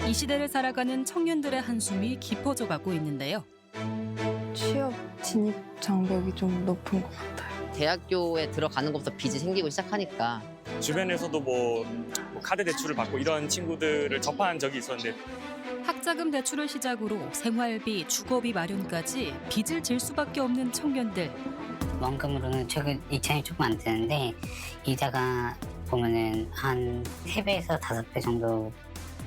이 시대를 살아가는 청년들의 한숨이 깊어져 가고 있는데요. 취업 진입 장벽이 좀 높은 것 같아요. 대학교에 들어가는 것부터 빚이 생기고 시작하니까 주변에서도 뭐 카드 대출을 받고 이런 친구들을 접한 적이 있었는데 학자금 대출을 시작으로 생활비, 주거비 마련까지 빚을 질 수밖에 없는 청년들. 원금으로는 최근 2천이 조금 안 되는데 이자가 보면은 한 3배에서 5배 정도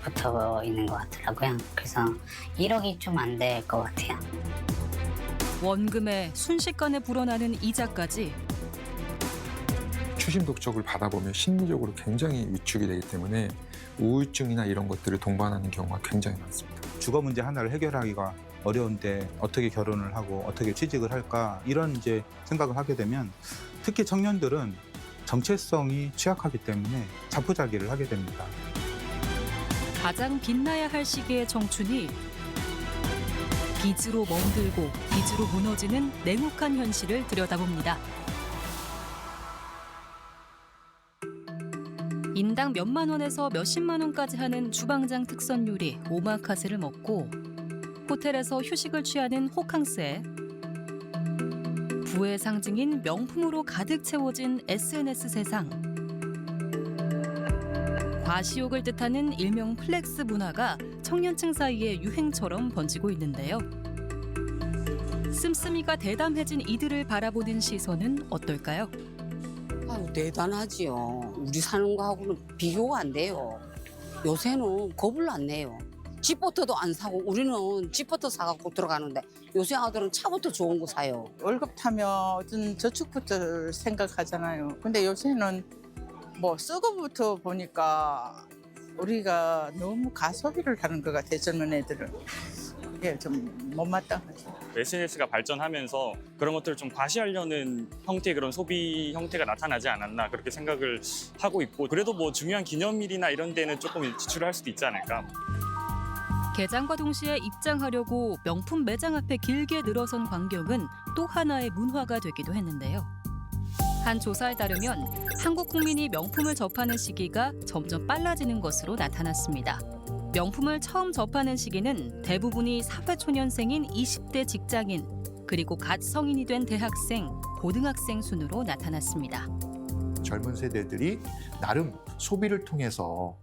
붙어 있는 것 같더라고요. 그래서 1억이 좀 안 될 것 같아요. 원금에 순식간에 불어나는 이자까지. 추심 독촉을 받아보면 심리적으로 굉장히 위축이 되기 때문에 우울증이나 이런 것들을 동반하는 경우가 굉장히 많습니다. 주거 문제 하나를 해결하기가 어려운데 어떻게 결혼을 하고 어떻게 취직을 할까 이런 이제 생각을 하게 되면 특히 청년들은 정체성이 취약하기 때문에 자포자기를 하게 됩니다. 가장 빛나야 할 시기의 청춘이 빚으로 멍들고 빚으로 무너지는 냉혹한 현실을 들여다봅니다. 인당 몇만 원에서 몇십만 원까지 하는 주방장 특선 요리 오마카세를 먹고 호텔에서 휴식을 취하는 호캉스에 부의 상징인 명품으로 가득 채워진 SNS 세상. 과시욕을 뜻하는 일명 플렉스 문화가 청년층 사이에 유행처럼 번지고 있는데요. 씀씀이가 대담해진 이들을 바라보는 시선은 어떨까요? 아유, 대단하지요. 우리 사는 거하고는 비교가 안 돼요. 요새는 겁을 안 내요. 집부터도 안 사고 우리는 집부터 사갖고 들어가는데 요새 아들은 차부터 좋은 거 사요. 월급 타면 어떤 저축부터 생각하잖아요. 근데 요새는 뭐 쓰고부터 보니까 우리가 너무 가소비를 하는 것 같아요. 젊은 애들은. 그게 좀 못마땅하죠. SNS가 발전하면서 그런 것들을 좀 과시하려는 형태의 그런 소비 형태가 나타나지 않았나 그렇게 생각을 하고 있고 그래도 뭐 중요한 기념일이나 이런 데는 조금 지출을 할 수도 있지 않을까. 개장과 동시에 입장하려고 명품 매장 앞에 길게 늘어선 광경은 또 하나의 문화가 되기도 했는데요. 한 조사에 따르면 한국 국민이 명품을 접하는 시기가 점점 빨라지는 것으로 나타났습니다. 명품을 처음 접하는 시기는 대부분이 사회초년생인 20대 직장인, 그리고 갓 성인이 된 대학생, 고등학생 순으로 나타났습니다. 젊은 세대들이 나름 소비를 통해서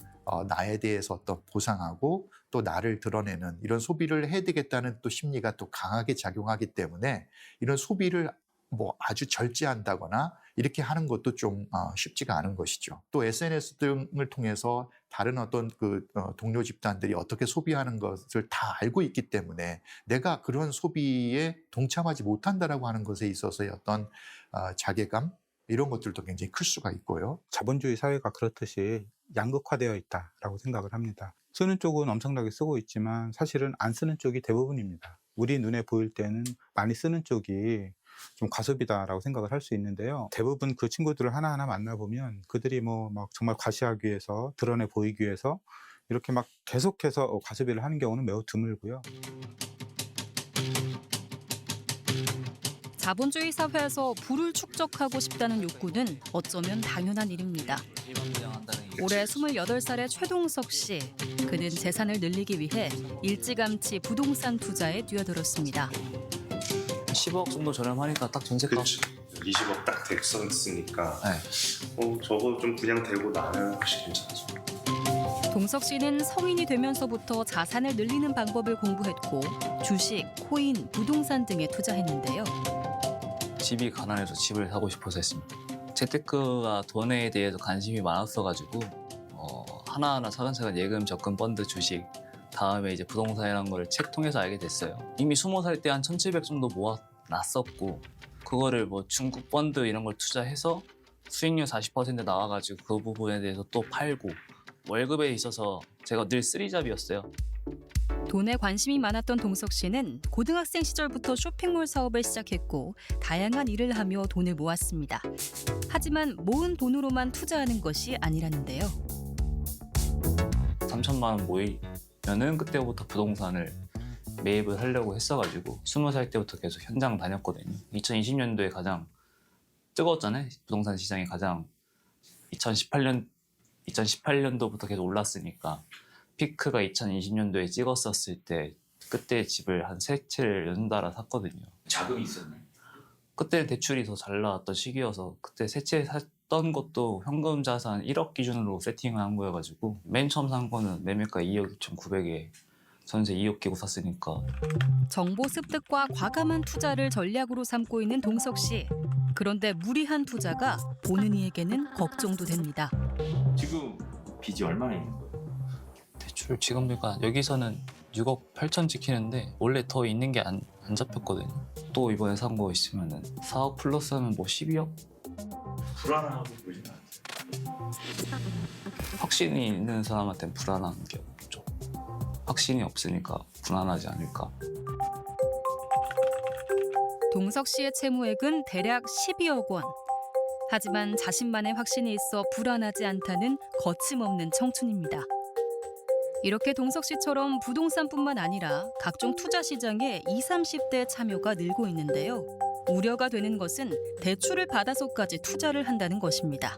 나에 대해서 어떤 보상하고 또 나를 드러내는 이런 소비를 해야 되겠다는 또 심리가 또 강하게 작용하기 때문에 이런 소비를 뭐 아주 절제한다거나 이렇게 하는 것도 좀 쉽지가 않은 것이죠. 또 SNS 등을 통해서 다른 어떤 동료 집단들이 어떻게 소비하는 것을 다 알고 있기 때문에 내가 그런 소비에 동참하지 못한다라고 하는 것에 있어서의 어떤 자괴감 이런 것들도 굉장히 클 수가 있고요. 자본주의 사회가 그렇듯이 양극화되어 있다라고 생각을 합니다. 쓰는 쪽은 엄청나게 쓰고 있지만 사실은 안 쓰는 쪽이 대부분입니다. 우리 눈에 보일 때는 많이 쓰는 쪽이 좀 과소비다라고 생각을 할 수 있는데요. 대부분 그 친구들을 하나하나 만나보면 그들이 뭐 막 정말 과시하기 위해서 드러내 보이기 위해서 이렇게 막 계속해서 과소비를 하는 경우는 매우 드물고요. 자본주의 사회에서 부를 축적하고 싶다는 욕구는 어쩌면 당연한 일입니다. 올해 28살의 최동석 씨. 그는 재산을 늘리기 위해 일찌감치 부동산 투자에 뛰어들었습니다. 10억 정도 저렴하니까 딱 전세가. 그렇죠. 20억 딱 됐었으니까 네. 저거 좀 그냥 되고 나면 훨씬 괜찮죠. 동석 씨는 성인이 되면서부터 자산을 늘리는 방법을 공부했고 주식, 코인, 부동산 등에 투자했는데요. 집이 가난해서 집을 사고 싶어서 했습니다. 재테크가 돈에 대해서 관심이 많았어가지고 하나하나 차근차근 예금, 적금, 펀드, 주식 다음에 이제 부동산이라는 걸 책 통해서 알게 됐어요. 이미 20살 때 한 1,700 정도 모아놨었고 그거를 뭐 중국 펀드 이런 걸 투자해서 수익률 40% 나와가지고 그 부분에 대해서 또 팔고 월급에 있어서 제가 늘 쓰리잡이었어요. 돈에 관심이 많았던 동석 씨는 고등학생 시절부터 쇼핑몰 사업을 시작했고 다양한 일을 하며 돈을 모았습니다. 하지만 모은 돈으로만 투자하는 것이 아니라는데요. 3천만 원 모이면은 그때부터 부동산을 매입을 하려고 했어가지고 20살 때부터 계속 현장 다녔거든요. 2020년도에 가장 뜨거웠잖아요. 부동산 시장이 가장 2018년도부터 계속 올랐으니까 피크가 2020년도에 찍었었을 때 그때 집을 한 3채를 연달아 샀거든요. 자금이 있었나요? 그때 대출이 더 잘 나왔던 시기여서 그때 3채 샀던 것도 현금 자산 1억 기준으로 세팅을 한 거여가지고 맨 처음 산 거는 매매가 2억 2,900에 전세 2억 끼고 샀으니까. 정보 습득과 과감한 투자를 전략으로 삼고 있는 동석 씨. 그런데 무리한 투자가 보는 이에게는 걱정도 됩니다. 지금 빚이 얼마나 있는 거예요? 대출 지금 보니까 여기서는 6억 8천 찍히는데 원래 더 있는 게 안 잡혔거든요. 또 이번에 산 거 있으면은 4억 플러스 하면 뭐 12억? 불안하고 그러진 않아요. 확신이 있는 사람한테는 불안한 게 없죠. 확신이 없으니까 불안하지 않을까. 동석 씨의 채무액은 대략 12억 원. 하지만 자신만의 확신이 있어 불안하지 않다는 거침없는 청춘입니다. 이렇게 동석 씨처럼 부동산뿐만 아니라 각종 투자 시장에 20, 30대 참여가 늘고 있는데요. 우려가 되는 것은 대출을 받아서까지 투자를 한다는 것입니다.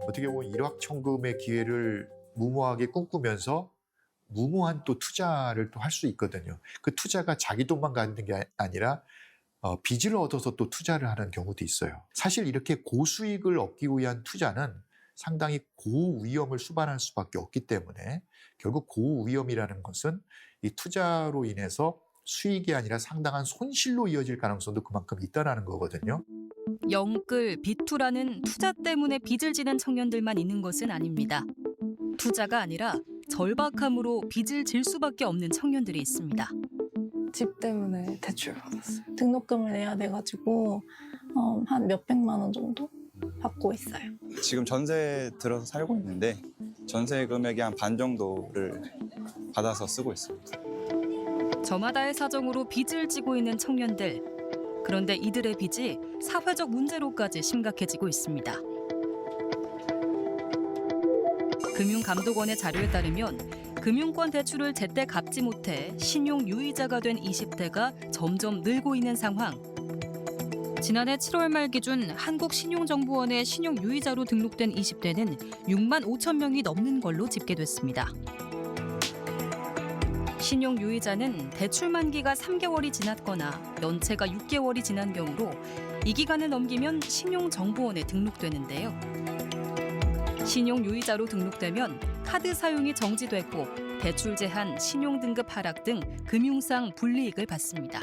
어떻게 보면 일확천금의 기회를 무모하게 꿈꾸면서 무모한 또 투자를 또 할 수 있거든요. 그 투자가 자기 돈만 가는 게 아니라 빚을 얻어서 또 투자를 하는 경우도 있어요. 사실 이렇게 고수익을 얻기 위한 투자는 상당히 고위험을 수반할 수밖에 없기 때문에 결국 고위험이라는 것은 이 투자로 인해서 수익이 아니라 상당한 손실로 이어질 가능성도 그만큼 있다는 거거든요. 영끌, 비투라는 투자 때문에 빚을 지는 청년들만 있는 것은 아닙니다. 투자가 아니라 절박함으로 빚을 질 수밖에 없는 청년들이 있습니다. 집 때문에 대출 받았어요. 등록금을 내야 돼가지고 한 몇백만 원 정도 받고 있어요. 지금 전세 들어서 살고 있는데 전세 금액의 한 반 정도를 받아서 쓰고 있습니다. 저마다의 사정으로 빚을 지고 있는 청년들. 그런데 이들의 빚이 사회적 문제로까지 심각해지고 있습니다. 금융감독원의 자료에 따르면 금융권 대출을 제때 갚지 못해 신용 유의자가 된 20대가 점점 늘고 있는 상황. 지난해 7월 말 기준 한국신용정보원의 신용 유의자로 등록된 20대는 6만 5천 명이 넘는 걸로 집계됐습니다. 신용 유의자는 대출 만기가 3개월이 지났거나 연체가 6개월이 지난 경우로 이 기간을 넘기면 신용정보원에 등록되는데요. 신용 유의자로 등록되면 카드 사용이 정지되고 대출 제한, 신용 등급 하락 등 금융상 불이익을 받습니다.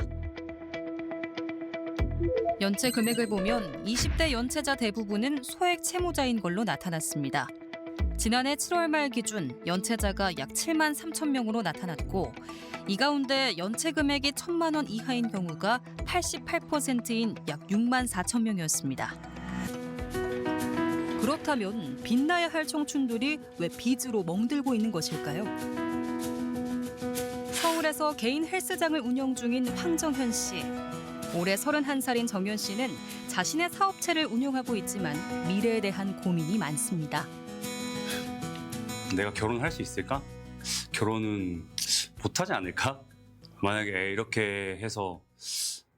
연체 금액을 보면 20대 연체자 대부분은 소액 채무자인 걸로 나타났습니다. 지난해 7월 말 기준 연체자가 약 7만 3천 명으로 나타났고 이 가운데 연체 금액이 1,000만 원 이하인 경우가 88%인 약 6만 4천 명이었습니다. 그렇다면 빚나야 할 청춘들이 왜 빚으로 멍들고 있는 것일까요? 서울에서 개인 헬스장을 운영 중인 황정현 씨. 올해 31살인 정현 씨는 자신의 사업체를 운영하고 있지만 미래에 대한 고민이 많습니다. 내가 결혼할 수 있을까? 결혼은 못하지 않을까? 만약에 이렇게 해서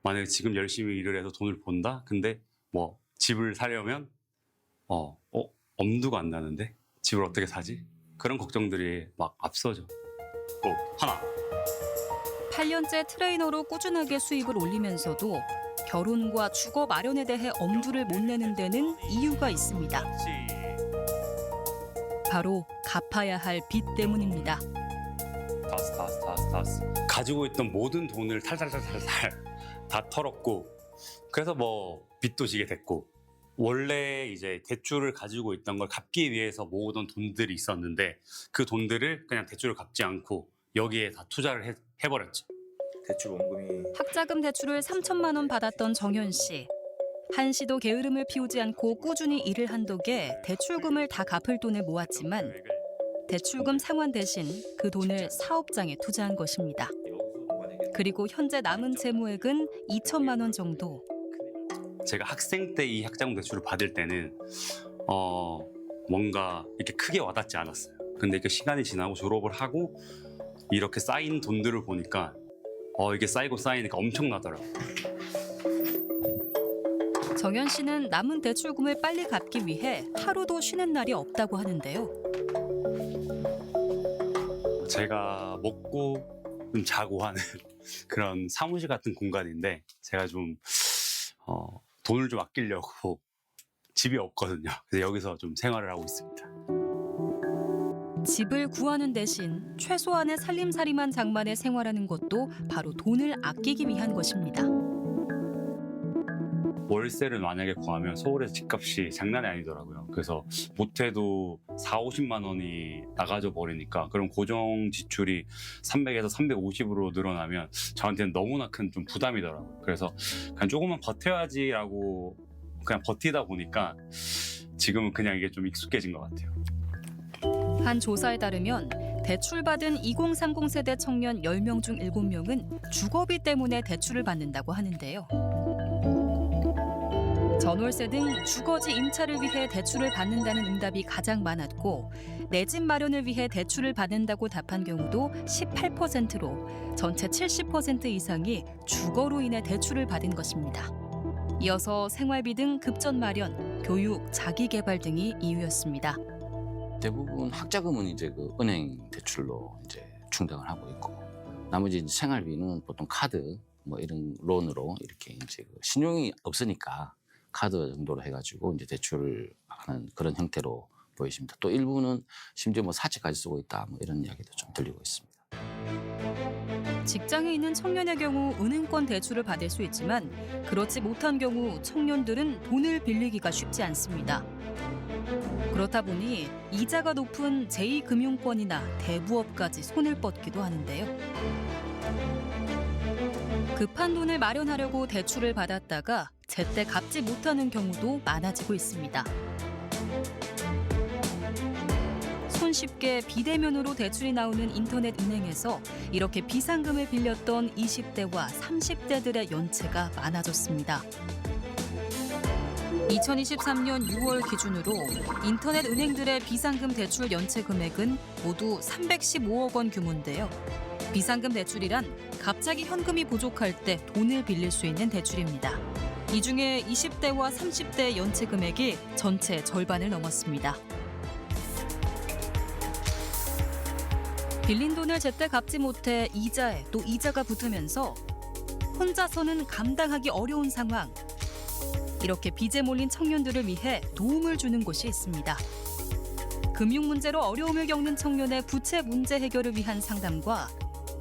만약에 지금 열심히 일을 해서 돈을 번다? 근데 뭐 집을 사려면 엄두가 안 나는데 집을 어떻게 사지? 그런 걱정들이 막 앞서죠. 하나. 8년째 트레이너로 꾸준하게 수입을 올리면서도 결혼과 주거 마련에 대해 엄두를 못 내는 데는 이유가 있습니다. 바로 갚아야 할 빚 때문입니다. 다스. 가지고 있던 모든 돈을 탈탈탈탈 다 털었고 그래서 뭐 빚도 지게 됐고 원래 이제 대출을 가지고 있던 걸 갚기 위해서 모으던 돈들이 있었는데 그 돈들을 그냥 대출을 갚지 않고 여기에 다 투자를 해버렸죠. 대출 원금이 학자금 대출을 3천만 원 받았던 정현 씨. 한시도 게으름을 피우지 않고 꾸준히 일을 한 덕에 대출금을 다 갚을 돈을 모았지만 대출금 상환 대신 그 돈을 사업장에 투자한 것입니다. 그리고 현재 남은 채무액은 2천만 원 정도. 제가 학생 때 이 학자금 대출을 받을 때는 뭔가 이렇게 크게 와닿지 않았어요. 근데 이렇게 시간이 지나고 졸업을 하고 이렇게 쌓인 돈들을 보니까 이게 쌓이고 쌓이니까 엄청나더라고요. 정현 씨는 남은 대출금을 빨리 갚기 위해 하루도 쉬는 날이 없다고 하는데요. 제가 먹고 좀 자고 하는 그런 사무실 같은 공간인데 제가 좀 돈을 좀 아끼려고 집이 없거든요. 그래서 여기서 좀 생활을 하고 있습니다. 집을 구하는 대신 최소한의 살림살이만 장만해 생활하는 것도 바로 돈을 아끼기 위한 것입니다. 월세를 만약에 구하면 서울에서 집값이 장난이 아니더라고요. 그래서 못해도 4, 50만 원이 나가져 버리니까 그럼 고정 지출이 300에서 350으로 늘어나면 저한테는 너무나 큰 좀 부담이더라고요. 그래서 그냥 조금만 버텨야지라고 그냥 버티다 보니까 지금은 그냥 이게 좀 익숙해진 것 같아요. 한 조사에 따르면 대출받은 2030 세대 청년 10명 중 7명은 주거비 때문에 대출을 받는다고 하는데요. 전월세 등 주거지 임차를 위해 대출을 받는다는 응답이 가장 많았고 내 집 마련을 위해 대출을 받는다고 답한 경우도 18%로 전체 70% 이상이 주거로 인해 대출을 받은 것입니다. 이어서 생활비 등 급전 마련, 교육, 자기개발 등이 이유였습니다. 대부분 학자금은 이제 그 은행 대출로 이제 충당을 하고 있고 나머지 이제 생활비는 보통 카드 뭐 이런 론으로 이렇게 이제 그 신용이 없으니까 카드 정도로 해가지고 이제 대출을 하는 그런 형태로 보이십니다. 또 일부는 심지어 뭐 사채까지 쓰고 있다 뭐 이런 이야기도 좀 들리고 있습니다. 직장에 있는 청년의 경우 은행권 대출을 받을 수 있지만 그렇지 못한 경우 청년들은 돈을 빌리기가 쉽지 않습니다. 그렇다 보니 이자가 높은 제2금융권이나 대부업까지 손을 뻗기도 하는데요. 급한 돈을 마련하려고 대출을 받았다가 제때 갚지 못하는 경우도 많아지고 있습니다. 손쉽게 비대면으로 대출이 나오는 인터넷 은행에서 이렇게 비상금을 빌렸던 20대와 30대들의 연체가 많아졌습니다. 2023년 6월 기준으로 인터넷 은행들의 비상금 대출 연체 금액은 모두 315억 원 규모인데요. 비상금 대출이란 갑자기 현금이 부족할 때 돈을 빌릴 수 있는 대출입니다. 이 중에 20대와 30대 연체 금액이 전체 절반을 넘었습니다. 빌린 돈을 제때 갚지 못해 이자에 또 이자가 붙으면서 혼자서는 감당하기 어려운 상황. 이렇게 빚에 몰린 청년들을 위해 도움을 주는 곳이 있습니다. 금융 문제로 어려움을 겪는 청년의 부채 문제 해결을 위한 상담과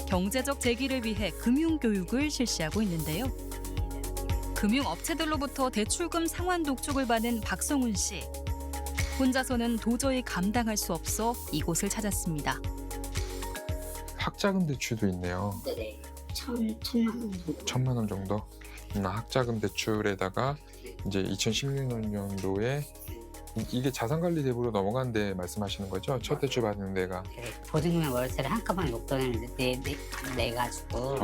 경제적 재기를 위해 금융 교육을 실시하고 있는데요. 금융업체들로부터 대출금 상환 독촉을 받은 박성훈 씨. 혼자서는 도저히 감당할 수 없어 이곳을 찾았습니다. 학자금 대출도 있네요. 네네. 1,000만 원 정도. 1,000만 원 정도. 학자금 대출에다가 이제 2016년도에 이게 자산관리대부로 넘어간 데 말씀하시는 거죠? 첫 대출 받는 데가. 보증금의 월세를 한꺼번에 목돈을 내가지고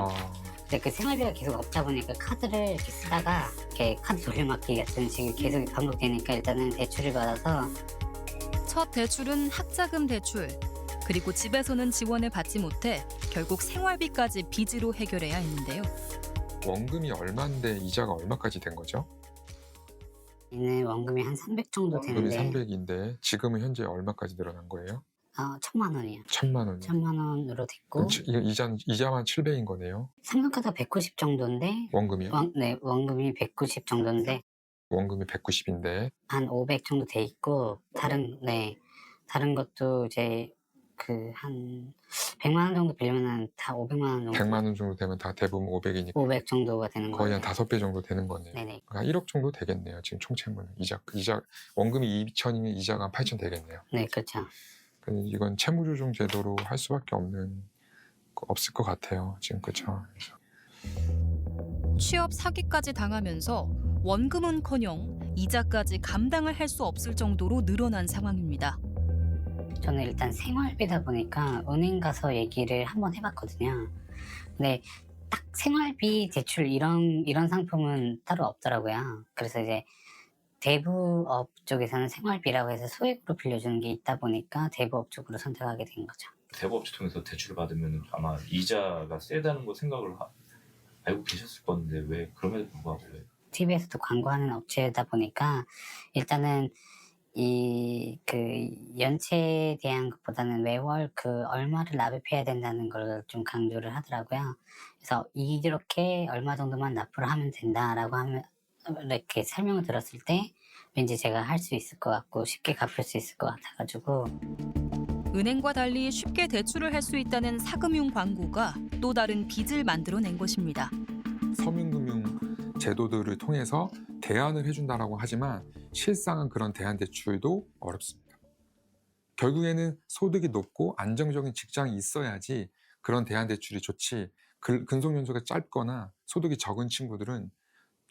근데 그 생활비가 계속 없다 보니까 카드를 이렇게 쓰다가 이렇게 카드 돌려막기 같은 식이 계속 반복되니까 일단은 대출을 받아서 첫 대출은 학자금 대출. 그리고 집에서는 지원을 받지 못해 결국 생활비까지 빚으로 해결해야 했는데요. 원금이 얼마인데 이자가 얼마까지 된 거죠? 원금이 한 300 정도 되는데 원금이 300인데 지금은 현재 얼마까지 늘어난 거예요? 1,000만 원이요. 1,000만 원. 1,000만 원으로 됐고 이자만 700인 거네요. 상속카드가 190 정도인데 원금이요? 네, 원금이 190 정도인데 원금이 190인데 한 500 정도 돼 있고 다른 것도 이제 그 한 100만 원 정도 빌리면 다 500만 원 정도 100만 원 정도 되면 다 대부분 500이니까 500 정도가 되는 거예요. 거의 한 5배 정도 되는 거네요. 네네. 한 1억 정도 되겠네요. 지금 총채무는 이자 원금이 2,000이면 이자가 한 8,000 되겠네요. 네, 그렇죠. 이건 채무조정 제도로 할 수밖에 없을 것 같아요. 지금 그렇죠. 취업 사기까지 당하면서 원금은커녕 이자까지 감당을 할 수 없을 정도로 늘어난 상황입니다. 저는 일단 생활비다 보니까 은행 가서 얘기를 한번 해봤거든요. 근데 딱 생활비 대출 이런 상품은 따로 없더라고요. 그래서 이제 대부업 쪽에서는 생활비라고 해서 소액으로 빌려주는 게 있다 보니까 대부업 쪽으로 선택하게 된 거죠. 대부업체 통해서 대출을 받으면 아마 이자가 세다는 거 생각을 알고 계셨을 건데 왜 그럼에도 불구하고 왜? TV에서도 광고하는 업체다 보니까 일단은 그 연체에 대한 것보다는 매월 그 얼마를 납입해야 된다는 걸 좀 강조를 하더라고요. 그래서 이렇게 얼마 정도만 납부를 하면 된다라고 하면 이렇게 설명을 들었을 때 왠지 제가 할 수 있을 것 같고 쉽게 갚을 수 있을 것 같아가지고. 은행과 달리 쉽게 대출을 할 수 있다는 사금융 광고가 또 다른 빚을 만들어낸 것입니다. 서민금융 제도들을 통해서 대안을 해준다라고 하지만 실상은 그런 대안 대출도 어렵습니다. 결국에는 소득이 높고 안정적인 직장이 있어야지 그런 대안 대출이 좋지, 근속 연수가 짧거나 소득이 적은 친구들은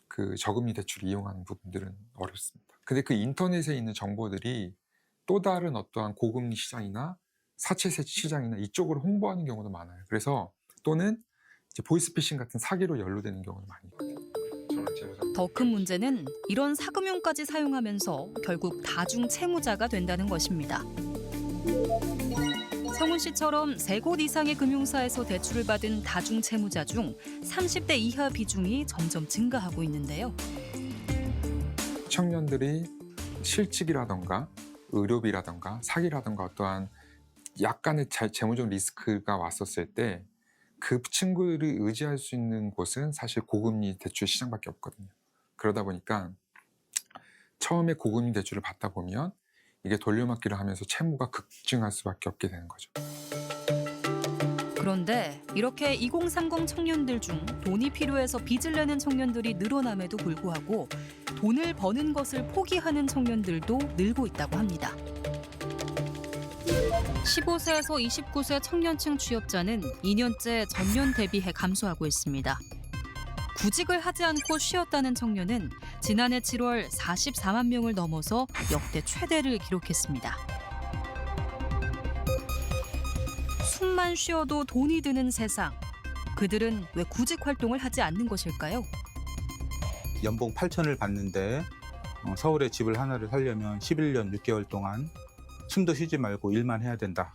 그 저금리 대출을 이용하는 부분들은 어렵습니다. 근데 그 인터넷에 있는 정보들이 또 다른 어떠한 고금리 시장이나 사채세 시장이나 이쪽으로 홍보하는 경우도 많아요. 그래서 또는 이제 보이스피싱 같은 사기로 연루되는 경우도 많이 있거든요. 더 큰 문제는 이런 사금융까지 사용하면서 결국 다중 채무자가 된다는 것입니다. 성훈 씨처럼 3곳 이상의 금융사에서 대출을 받은 다중 채무자 중 30대 이하 비중이 점점 증가하고 있는데요. 청년들이 실직이라던가 의료비라던가 사기라던가 어떠한 약간의 재무적 리스크가 왔었을 때 그 친구들이 의지할 수 있는 곳은 사실 고금리 대출 시장밖에 없거든요. 그러다 보니까 처음에 고금리 대출을 받다 보면 이게 돌려막기를 하면서 채무가 급증할 수밖에 없게 되는 거죠. 그런데 이렇게 2030 청년들 중 돈이 필요해서 빚을 내는 청년들이 늘어남에도 불구하고 돈을 버는 것을 포기하는 청년들도 늘고 있다고 합니다. 15세에서 29세 청년층 취업자는 2년째 전년 대비해 감소하고 있습니다. 구직을 하지 않고 쉬었다는 청년은 지난해 7월 44만 명을 넘어서 역대 최대를 기록했습니다. 숨만 쉬어도 돈이 드는 세상. 그들은 왜 구직 활동을 하지 않는 것일까요? 연봉 8천을 받는데 서울에 집을 하나를 살려면 11년 6개월 동안 숨도 쉬지 말고 일만 해야 된다.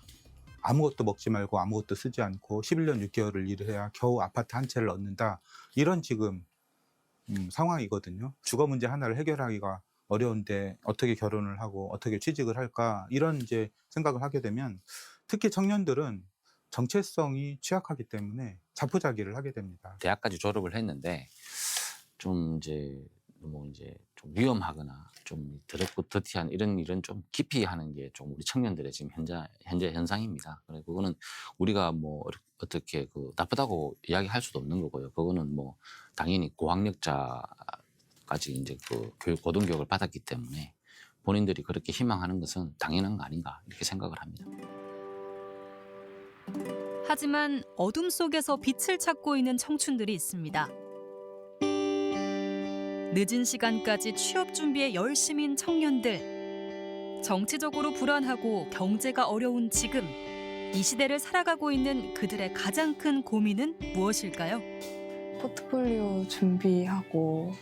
아무것도 먹지 말고 아무것도 쓰지 않고 11년 6개월을 일을 해야 겨우 아파트 한 채를 얻는다. 이런 지금 상황이거든요. 주거 문제 하나를 해결하기가 어려운데 어떻게 결혼을 하고 어떻게 취직을 할까 이런 이제 생각을 하게 되면 특히 청년들은 정체성이 취약하기 때문에 자포자기를 하게 됩니다. 대학까지 졸업을 했는데 좀 이제 좀 위험하거나 좀 더럽고 더티한 이런 일은 좀 깊이 하는 게 좀 우리 청년들의 지금 현재 현상입니다. 그래 그거는 우리가 뭐 어떻게 그 나쁘다고 이야기할 수도 없는 거고요. 그거는 뭐 당연히 고학력자까지 이제 그 고등교육을 받았기 때문에 본인들이 그렇게 희망하는 것은 당연한 거 아닌가 이렇게 생각을 합니다. 하지만 어둠 속에서 빛을 찾고 있는 청춘들이 있습니다. 늦은 시간까지 취업 준비에 열심인 청년들. 정치적으로 불안하고 경제가 어려운 지금. 이 시대를 살아가고 있는 그들의 가장 큰 고민은 무엇일까요? 포트폴리오 준비하고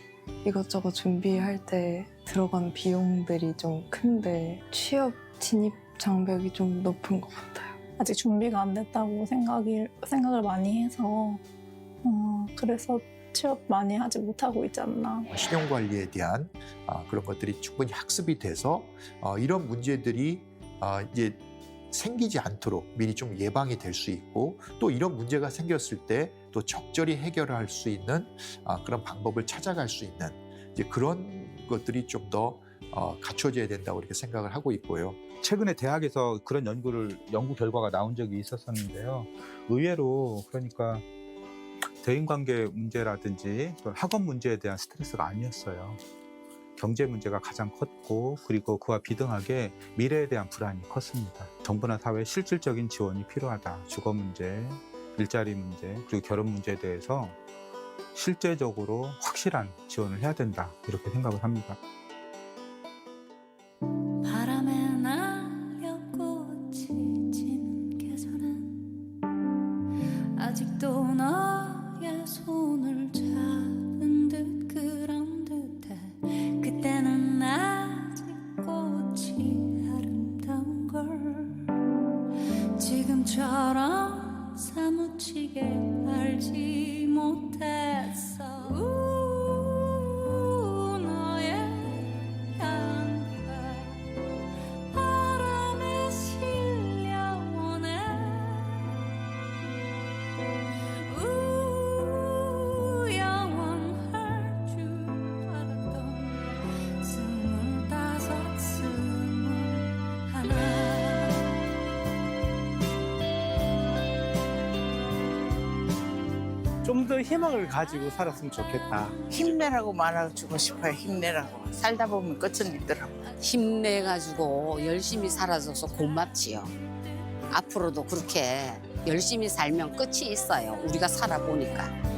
이것저것 준비할 때 들어간 비용들이 좀 큰데 취업 진입 장벽이 좀 높은 것 같아요. 아직 준비가 안 됐다고 생각을 많이 해서 그래서 취업 많이 하지 못하고 있지 않나. 신용관리에 대한 그런 것들이 충분히 학습이 돼서 이런 문제들이 이제 생기지 않도록 미리 좀 예방이 될 수 있고 또 이런 문제가 생겼을 때 또 적절히 해결할 수 있는 그런 방법을 찾아갈 수 있는 이제 그런 것들이 좀 더 갖춰져야 된다고 이렇게 생각을 하고 있고요. 최근에 대학에서 그런 연구 결과가 나온 적이 있었었는데요. 의외로 그러니까 대인관계 문제라든지 학업 문제에 대한 스트레스가 아니었어요. 경제 문제가 가장 컸고 그리고 그와 비등하게 미래에 대한 불안이 컸습니다. 정부나 사회 실질적인 지원이 필요하다. 주거 문제, 일자리 문제, 그리고 결혼 문제에 대해서 실제적으로 확실한 지원을 해야 된다. 이렇게 생각을 합니다. 바람에 날려 꽃이 지는 계절은 아직도 너의 손을 잡은 듯 그런 듯해 그때는 아직 꽃이 아름다운 걸 지금처럼 사무치게 알지 못했어 너의 향기가 좀 더 희망을 가지고 살았으면 좋겠다. 힘내라고 말해주고 싶어요. 힘내라고. 살다 보면 끝은 있더라고. 힘내가지고 열심히 살아줘서 고맙지요. 앞으로도 그렇게 열심히 살면 끝이 있어요. 우리가 살아보니까.